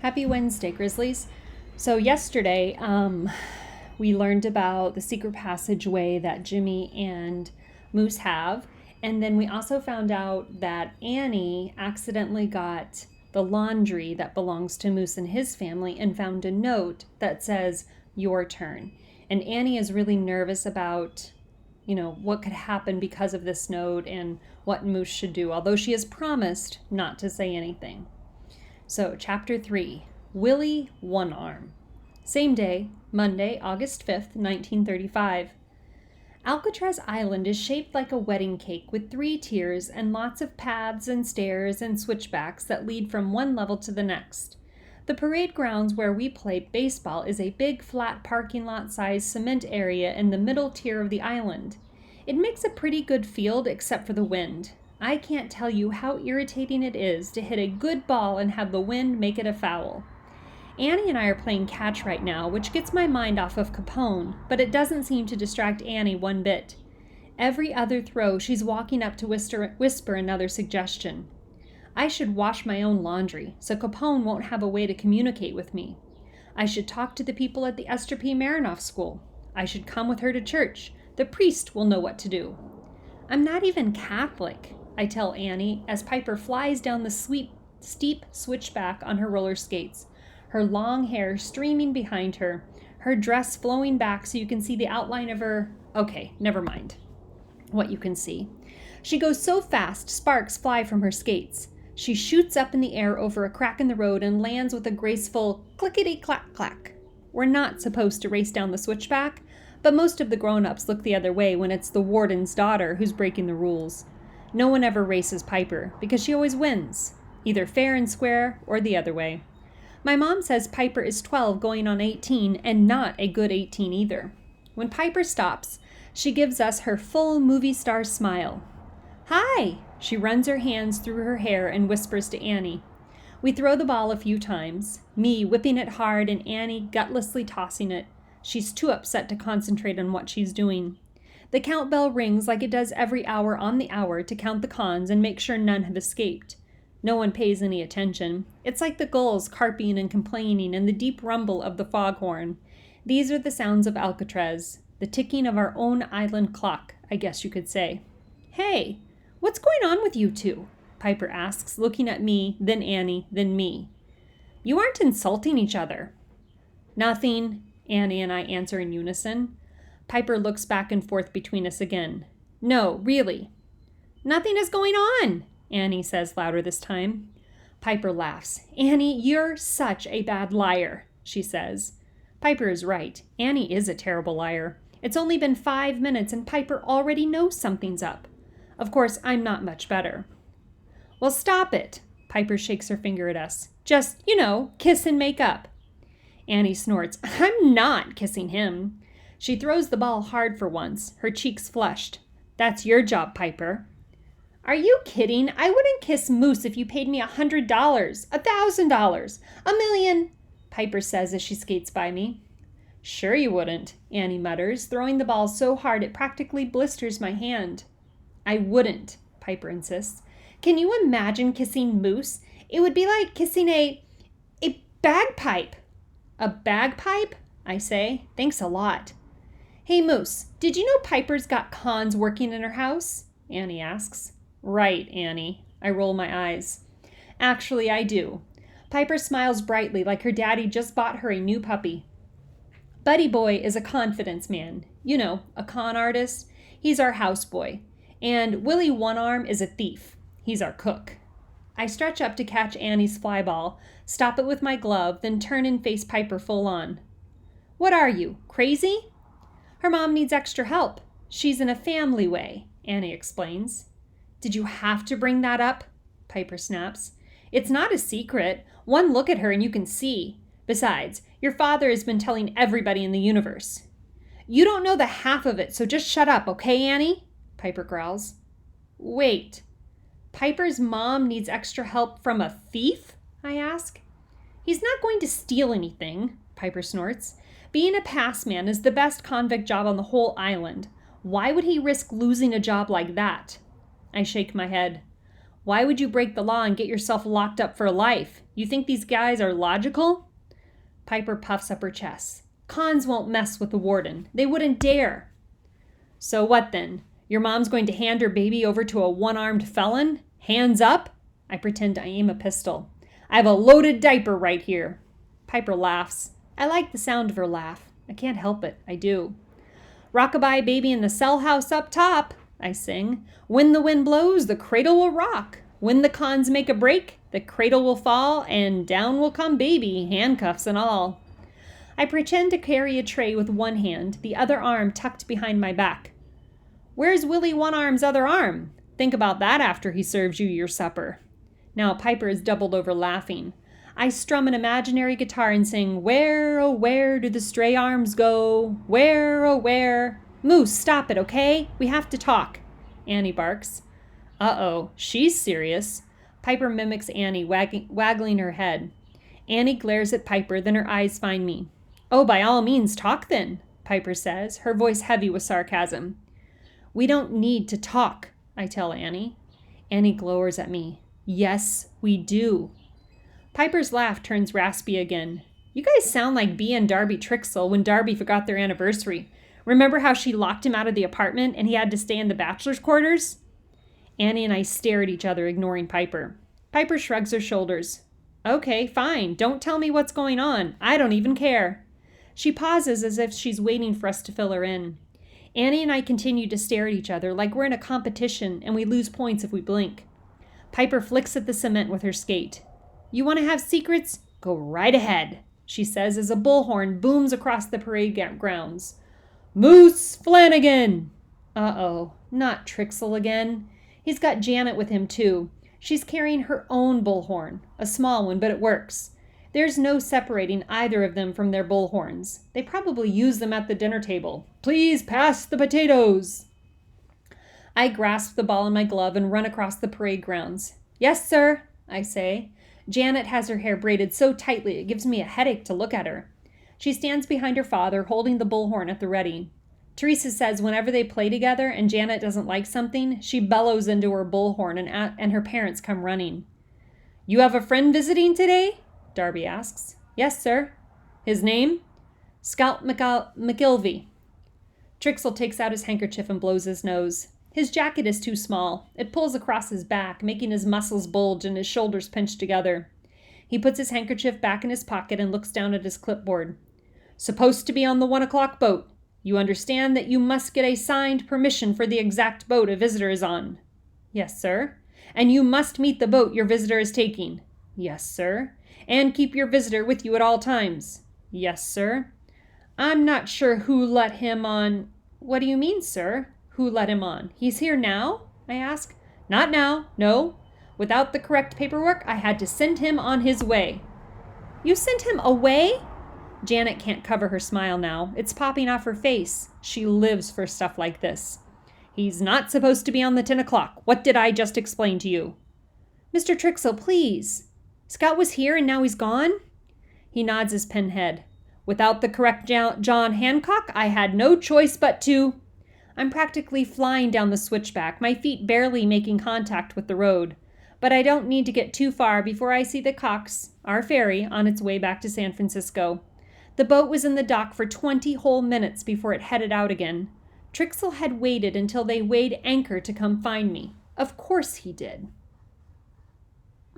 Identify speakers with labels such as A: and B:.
A: Happy Wednesday, Grizzlies. So yesterday, we learned about the secret passageway that Jimmy and Moose have. And then we also found out that Annie accidentally got the laundry that belongs to Moose and his family and found a note that says, "Your turn." And Annie is really nervous about, what could happen because of this note and what Moose should do, although she has promised not to say anything. So, Chapter 3, Willie One Arm. Same day, Monday, August 5th, 1935. Alcatraz Island is shaped like a wedding cake with 3 tiers and lots of paths and stairs and switchbacks that lead from one level to the next. The parade grounds where we play baseball is a big, flat parking lot-sized cement area in the middle tier of the island. It makes a pretty good field except for the wind. I can't tell you how irritating it is to hit a good ball and have the wind make it a foul. Annie and I are playing catch right now, which gets my mind off of Capone, but it doesn't seem to distract Annie one bit. Every other throw, she's walking up to whisper another suggestion. I should wash my own laundry, so Capone won't have a way to communicate with me. I should talk to the people at the Esther P. Marinoff School. I should come with her to church. The priest will know what to do. I'm not even Catholic, I tell Annie as Piper flies down the steep switchback on her roller skates, her long hair streaming behind her, her dress flowing back so you can see the outline of her... Okay, never mind what you can see. She goes so fast, sparks fly from her skates. She shoots up in the air over a crack in the road and lands with a graceful clickety-clack-clack. We're not supposed to race down the switchback, but most of the grown-ups look the other way when it's the warden's daughter who's breaking the rules. No one ever races Piper, because she always wins, either fair and square or the other way. My mom says Piper is 12 going on 18, and not a good 18 either. When Piper stops, she gives us her full movie star smile. Hi! She runs her hands through her hair and whispers to Annie. We throw the ball a few times, me whipping it hard and Annie gutlessly tossing it. She's too upset to concentrate on what she's doing. The count bell rings like it does every hour on the hour to count the cons and make sure none have escaped. No one pays any attention. It's like the gulls carping and complaining and the deep rumble of the foghorn. These are the sounds of Alcatraz, the ticking of our own island clock, I guess you could say. Hey, what's going on with you two? Piper asks, looking at me, then Annie, then me. You aren't insulting each other. Nothing, Annie and I answer in unison. Piper looks back and forth between us again. No, really. Nothing is going on, Annie says louder this time. Piper laughs. Annie, you're such a bad liar, she says. Piper is right. Annie is a terrible liar. It's only been 5 minutes and Piper already knows something's up. Of course, I'm not much better. Well, stop it, Piper shakes her finger at us. Just, kiss and make up. Annie snorts. I'm not kissing him. She throws the ball hard for once, her cheeks flushed. That's your job, Piper. Are you kidding? I wouldn't kiss Moose if you paid me $100, $1,000, $1,000,000, Piper says as she skates by me. Sure you wouldn't, Annie mutters, throwing the ball so hard it practically blisters my hand. I wouldn't, Piper insists. Can you imagine kissing Moose? It would be like kissing a bagpipe. A bagpipe? I say. Thanks a lot. Hey, Moose, did you know Piper's got cons working in her house? Annie asks. Right, Annie. I roll my eyes. Actually, I do. Piper smiles brightly like her daddy just bought her a new puppy. Buddy Boy is a confidence man. A con artist. He's our houseboy. And Willie One Arm is a thief. He's our cook. I stretch up to catch Annie's fly ball, stop it with my glove, then turn and face Piper full on. What are you, crazy? Her mom needs extra help. She's in a family way, Annie explains. Did you have to bring that up? Piper snaps. It's not a secret. One look at her and you can see. Besides, your father has been telling everybody in the universe. You don't know the half of it, so just shut up, okay, Annie? Piper growls. Wait. Piper's mom needs extra help from a thief? I ask. He's not going to steal anything, Piper snorts. Being a passman is the best convict job on the whole island. Why would he risk losing a job like that? I shake my head. Why would you break the law and get yourself locked up for life? You think these guys are logical? Piper puffs up her chest. Cons won't mess with the warden. They wouldn't dare. So what then? Your mom's going to hand her baby over to a one-armed felon? Hands up? I pretend to aim a pistol. I have a loaded diaper right here. Piper laughs. I like the sound of her laugh. I can't help it. I do. Rockabye baby in the cell house up top, I sing. When the wind blows, the cradle will rock. When the cons make a break, the cradle will fall, and down will come baby, handcuffs and all. I pretend to carry a tray with one hand, the other arm tucked behind my back. Where's Willie One-Arm's other arm? Think about that after he serves you your supper. Now Piper is doubled over laughing. I strum an imaginary guitar and sing, Where, oh where do the stray arms go? Where, oh where? Moose, stop it, okay? We have to talk. Annie barks. Uh-oh, she's serious. Piper mimics Annie, waggling her head. Annie glares at Piper, then her eyes find me. Oh, by all means, talk then, Piper says, her voice heavy with sarcasm. We don't need to talk, I tell Annie. Annie glowers at me. Yes, we do. Piper's laugh turns raspy again. You guys sound like Bea and Darby Trixle when Darby forgot their anniversary. Remember how she locked him out of the apartment and he had to stay in the bachelor's quarters? Annie and I stare at each other, ignoring Piper. Piper shrugs her shoulders. Okay, fine. Don't tell me what's going on. I don't even care. She pauses as if she's waiting for us to fill her in. Annie and I continue to stare at each other like we're in a competition and we lose points if we blink. Piper flicks at the cement with her skate. You want to have secrets? Go right ahead, she says as a bullhorn booms across the parade grounds. Moose Flanagan! Uh-oh, not Trixle again. He's got Janet with him too. She's carrying her own bullhorn, a small one, but it works. There's no separating either of them from their bullhorns. They probably use them at the dinner table. Please pass the potatoes. I grasp the ball in my glove and run across the parade grounds. Yes, sir, I say. Janet has her hair braided so tightly it gives me a headache to look at her. She stands behind her father, holding the bullhorn at the ready. Teresa says whenever they play together and Janet doesn't like something, she bellows into her bullhorn and her parents come running. You have a friend visiting today? Darby asks. Yes, sir. His name? Scout McIlvey. Trixle takes out his handkerchief and blows his nose. His jacket is too small. It pulls across his back, making his muscles bulge and his shoulders pinch together. He puts his handkerchief back in his pocket and looks down at his clipboard. Supposed to be on the 1:00 boat. You understand that you must get a signed permission for the exact boat a visitor is on. Yes, sir. And you must meet the boat your visitor is taking. Yes, sir. And keep your visitor with you at all times. Yes, sir. I'm not sure who let him on. What do you mean, sir? Who let him on? He's here now? I ask. Not now, no. Without the correct paperwork, I had to send him on his way. You sent him away? Janet can't cover her smile now. It's popping off her face. She lives for stuff like this. He's not supposed to be on the 10:00. What did I just explain to you? Mr. Trixle, please. Scott was here and now he's gone? He nods his pin head. Without the correct John Hancock, I had no choice but to... I'm practically flying down the switchback, my feet barely making contact with the road. But I don't need to get too far before I see the Cox, our ferry, on its way back to San Francisco. The boat was in the dock for 20 whole minutes before it headed out again. Trixle had waited until they weighed anchor to come find me. Of course he did.